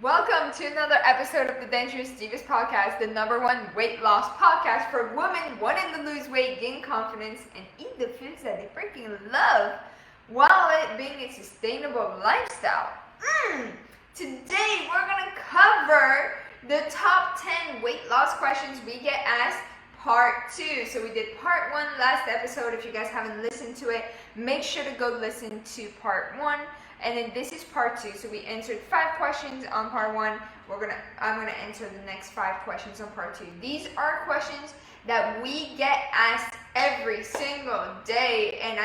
Welcome to another episode of the Dangerous Divas podcast, the #1 weight loss podcast for women wanting to lose weight, gain confidence, and eat the foods that they freaking love while it being a sustainable lifestyle. Today we're going to cover the top 10 weight loss questions we get asked, part 2. So we did part 1 last episode. If you guys haven't listened to it, make sure to go listen to part 1. And then this is part 2. So we answered 5 questions on part 1. I'm gonna answer the next 5 questions on part 2. These are questions that we get asked every single day, and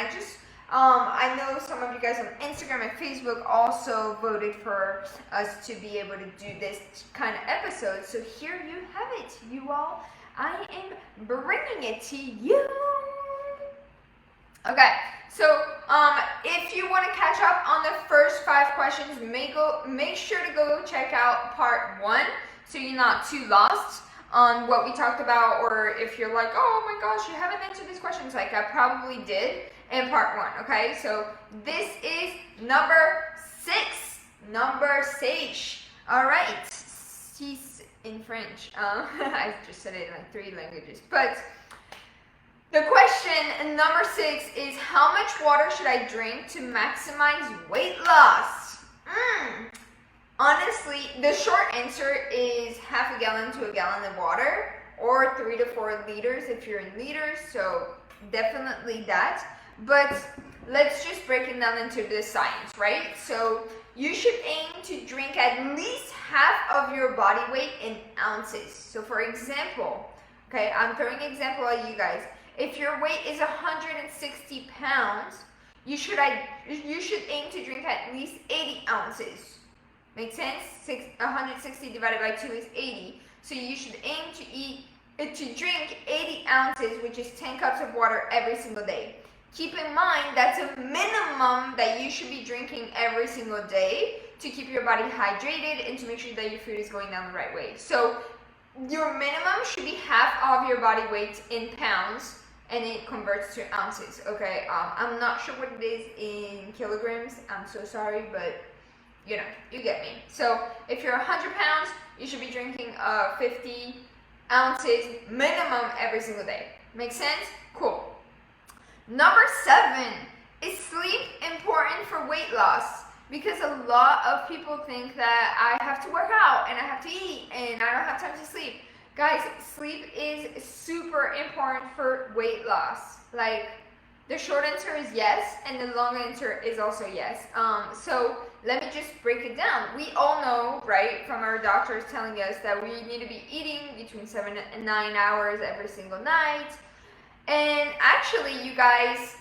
I know some of you guys on Instagram and Facebook also voted for us to be able to do this kind of episode. So here you have it, you all. I am bringing it to you. Okay, so if you want to catch up on the first 5 questions, make sure to go check out part 1 so you're not too lost on what we talked about, or if you're like, oh my gosh, you haven't answered these questions, like I probably did in part 1, okay? So this is number 6, number 6. All right, 6 in French. I just said it in like 3 languages, but the question number 6 is, how much water should I drink to maximize weight loss? Honestly, the short answer is half a gallon to a gallon of water, or 3 to 4 liters if you're in liters, so definitely that. But let's just break it down into the science, right? So you should aim to drink at least half of your body weight in ounces. So for example, okay, I'm throwing an example at you guys. If your weight is 160 pounds, you should aim to drink at least 80 ounces. Make sense? 160 divided by 2 is 80. So you should aim to drink 80 ounces, which is 10 cups of water every single day. Keep in mind that's a minimum that you should be drinking every single day to keep your body hydrated and to make sure that your food is going down the right way. So your minimum should be half of your body weight in pounds, and it converts to ounces, okay? I'm not sure what it is in kilograms. I'm so sorry, but you know, you get me. So if you're 100 pounds, you should be drinking 50 ounces minimum every single day. Make sense? Cool. Number 7, is sleep important for weight loss? Because a lot of people think that I have to work out and I have to eat and I don't have time to sleep. Guys, sleep is super important for weight loss. Like, the short answer is yes, and the long answer is also yes. So let me just break it down. We all know, right, from our doctors telling us that we need to be eating between 7 and 9 hours every single night. And actually, you guys,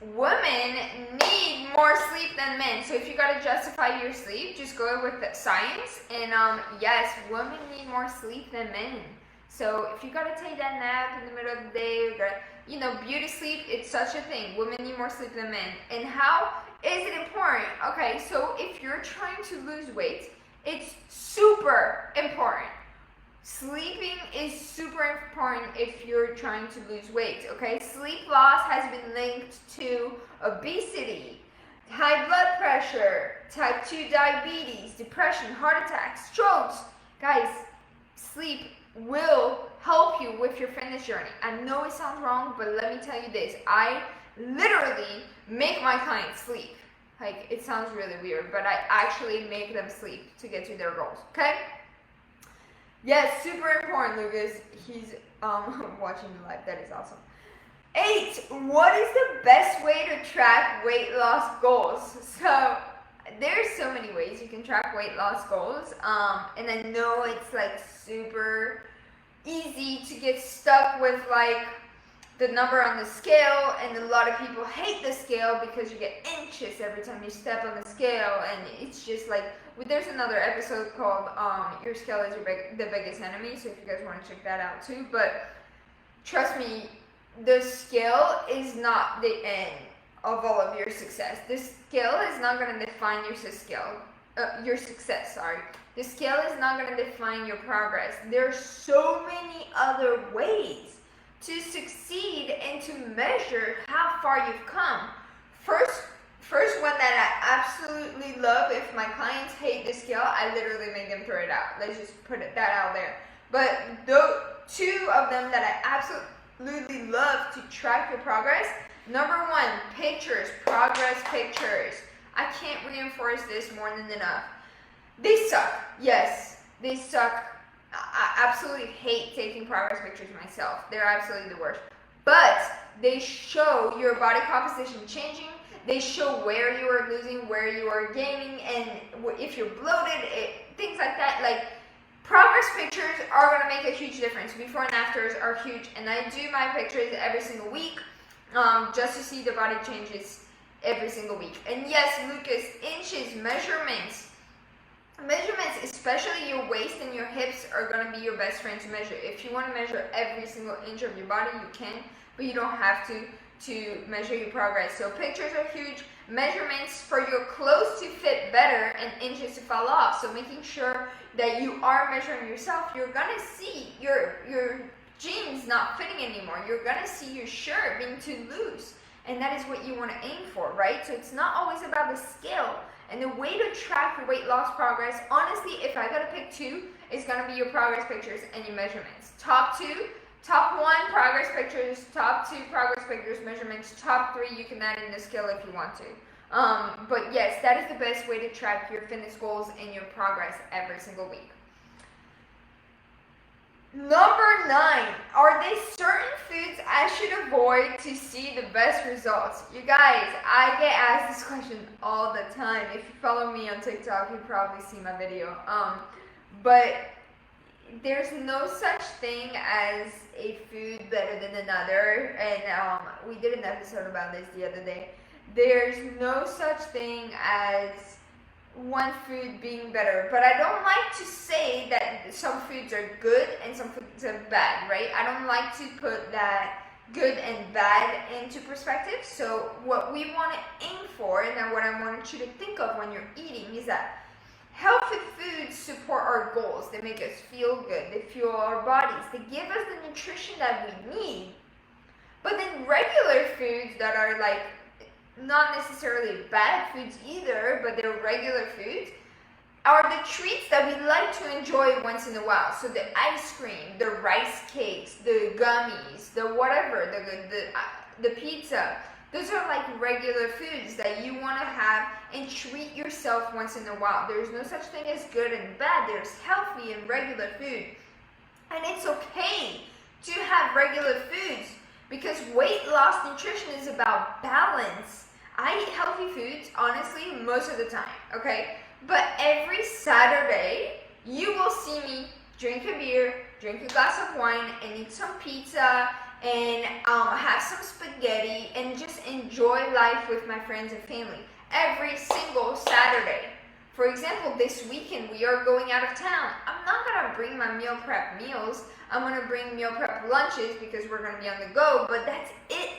women need more sleep than men. So if you gotta justify your sleep, just go with the science. And yes, women need more sleep than men. So if you gotta take that nap in the middle of the day, beauty sleep, it's such a thing. Women need more sleep than men. And how is it important? Okay, so if you're trying to lose weight, it's super important. Sleeping is super important if you're trying to lose weight, okay? Sleep loss has been linked to obesity, high blood pressure, type 2 diabetes, depression, heart attacks, strokes. Guys, sleep will help you with your fitness journey. I know it sounds wrong, but let me tell you this. I literally make my clients sleep. Like, it sounds really weird, but I actually make them sleep to get to their goals, okay? Yes, super important, Lucas. He's watching the live. That is awesome. 8, what is the best way to track weight loss goals? So there's so many ways you can track weight loss goals. And I know it's like super easy to get stuck with like the number on the scale, and a lot of people hate the scale because you get anxious every time you step on the scale, and it's just like, there's another episode called Your Scale is the Biggest Enemy, so if you guys want to check that out too. But trust me, the scale is not the end of all of your success. The scale is not going to define your success. The scale is not going to define your progress. There's so many other ways to succeed and to measure how far you've come. First one that I absolutely love, if my clients hate the scale, I literally make them throw it out. Let's just put that out there. But the two of them that I absolutely love to track your progress, number one, pictures, progress pictures. I can't reinforce this more than enough. They suck. Yes, they suck. I absolutely hate taking progress pictures myself. They're absolutely the worst. But they show your body composition changing. They show where you are losing, where you are gaining, and if you're bloated, things like that. Like, progress pictures are going to make a huge difference. Before and afters are huge. And I do my pictures every single week just to see the body changes every single week. And yes, Lucas, inches, measurements, especially your waist and your hips, are going to be your best friend to measure. If you want to measure every single inch of your body, you can, but you don't have to measure your progress. So pictures are huge. Measurements for your clothes to fit better and inches to fall off. So making sure that you are measuring yourself, you're going to see your jeans not fitting anymore. You're going to see your shirt being too loose. And that is what you want to aim for, right? So it's not always about the scale. And the way to track your weight loss progress, honestly, if I gotta pick two, it's gonna be your progress pictures and your measurements. Top one, progress pictures. Top two, progress pictures, measurements. Top three, you can add in the scale if you want to. But yes, that is the best way to track your fitness goals and your progress every single week. Number 9, are there certain foods I should avoid to see the best results? You guys, I get asked this question all the time. If you follow me on TikTok, you probably see my video. But there's no such thing as a food better than another. And we did an episode about this the other day. There's no such thing as one food being better, but I don't like to say that some foods are good and some foods are bad, right? I don't like to put that good and bad into perspective. So what we want to aim for, and what I want you to think of when you're eating, is that healthy foods support our goals. They make us feel good. They fuel our bodies. They give us the nutrition that we need. But then regular foods that are like not necessarily bad foods either, but they're regular foods, are the treats that we like to enjoy once in a while. So the ice cream, the rice cakes, the gummies, the whatever, the pizza, those are like regular foods that you want to have and treat yourself once in a while. There's no such thing as good and bad. There's healthy and regular food. And it's okay to have regular foods, because weight loss nutrition is about balance. I eat healthy foods, honestly, most of the time, okay? But every Saturday, you will see me drink a beer, drink a glass of wine, and eat some pizza, and have some spaghetti, and just enjoy life with my friends and family. Every single Saturday. For example, this weekend, we are going out of town. I'm not gonna bring my meal prep meals. I'm gonna bring meal prep lunches because we're gonna be on the go, but that's it.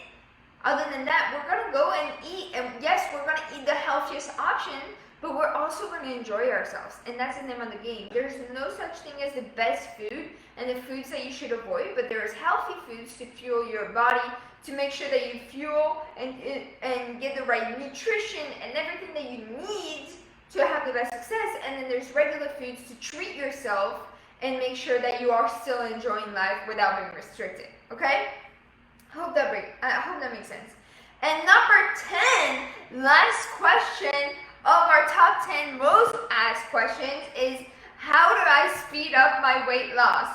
Other than that, we're going to go and eat, and yes, we're going to eat the healthiest option, but we're also going to enjoy ourselves, and that's the name of the game. There's no such thing as the best food and the foods that you should avoid, but there's healthy foods to fuel your body, to make sure that you fuel and get the right nutrition and everything that you need to have the best success, and then there's regular foods to treat yourself and make sure that you are still enjoying life without being restricted, okay? I hope that makes sense. And number 10, last question of our top 10 most asked questions is, how do I speed up my weight loss?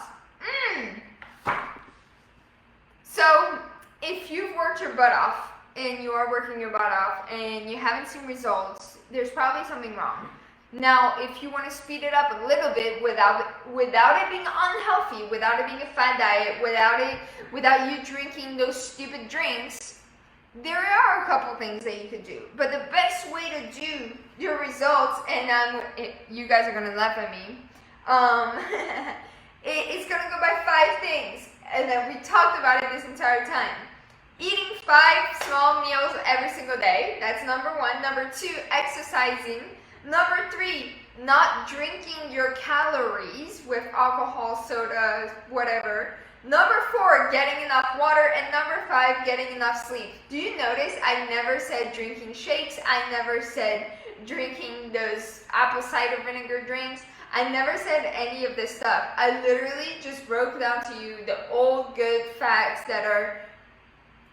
So, if you've worked your butt off, and you are working your butt off, and you haven't seen results, there's probably something wrong. Now, if you want to speed it up a little bit without it being unhealthy, without it being a fad diet, without you drinking those stupid drinks, there are a couple things that you could do. But the best way to do your results, and you guys are going to laugh at me, it's going to go by 5 things. And then we talked about it this entire time. Eating 5 small meals every single day. That's number 1. Number 2, exercising. Number 3, not drinking your calories with alcohol, soda, whatever. Number 4, getting enough water. And number 5, getting enough sleep. Do you notice I never said drinking shakes? I never said drinking those apple cider vinegar drinks. I never said any of this stuff. I literally just broke down to you the old good facts that are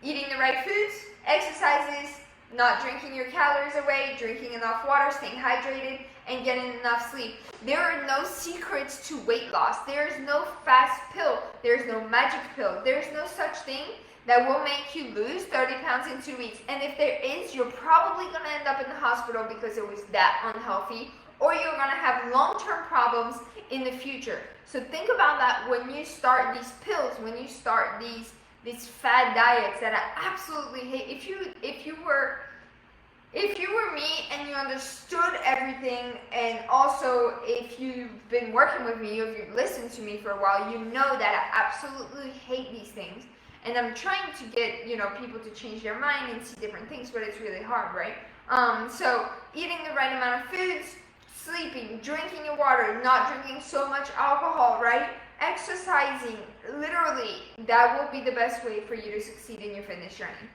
eating the right foods, exercises, not drinking your calories away, drinking enough water, staying hydrated, and getting enough sleep. There are no secrets to weight loss. There is no fast pill. There's no magic pill. There's no such thing that will make you lose 30 pounds in 2 weeks. And if there is, you're probably going to end up in the hospital because it was that unhealthy, or you're going to have long-term problems in the future. So think about that when you start these pills, when you start these fad diets that I absolutely hate. If you were me and you understood everything, and also if you've been working with me, if you've listened to me for a while, you know that I absolutely hate these things. And I'm trying to get, people to change their mind and see different things, but it's really hard, right? So eating the right amount of foods, sleeping, drinking your water, not drinking so much alcohol, right? Exercising, literally, that will be the best way for you to succeed in your fitness journey.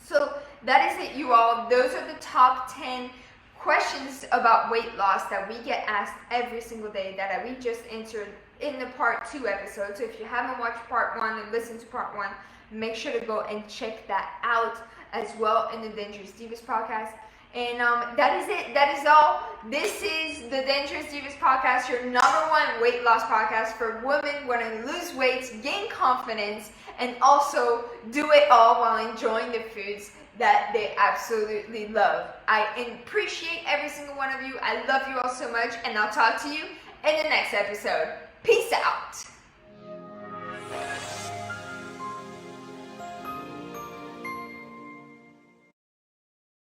So that is it, you all. Those are the top 10 questions about weight loss that we get asked every single day that we just answered in the part 2 episode. So if you haven't watched part 1 and listened to part 1, make sure to go and check that out as well in the Dangerous Divas podcast. And that is it. That is all. This is the Dangerous Divas podcast, your #1 weight loss podcast for women wanting to lose weight, gain confidence, and also do it all while enjoying the foods that they absolutely love. I appreciate every single one of you. I love you all so much, and I'll talk to you in the next episode. Peace out.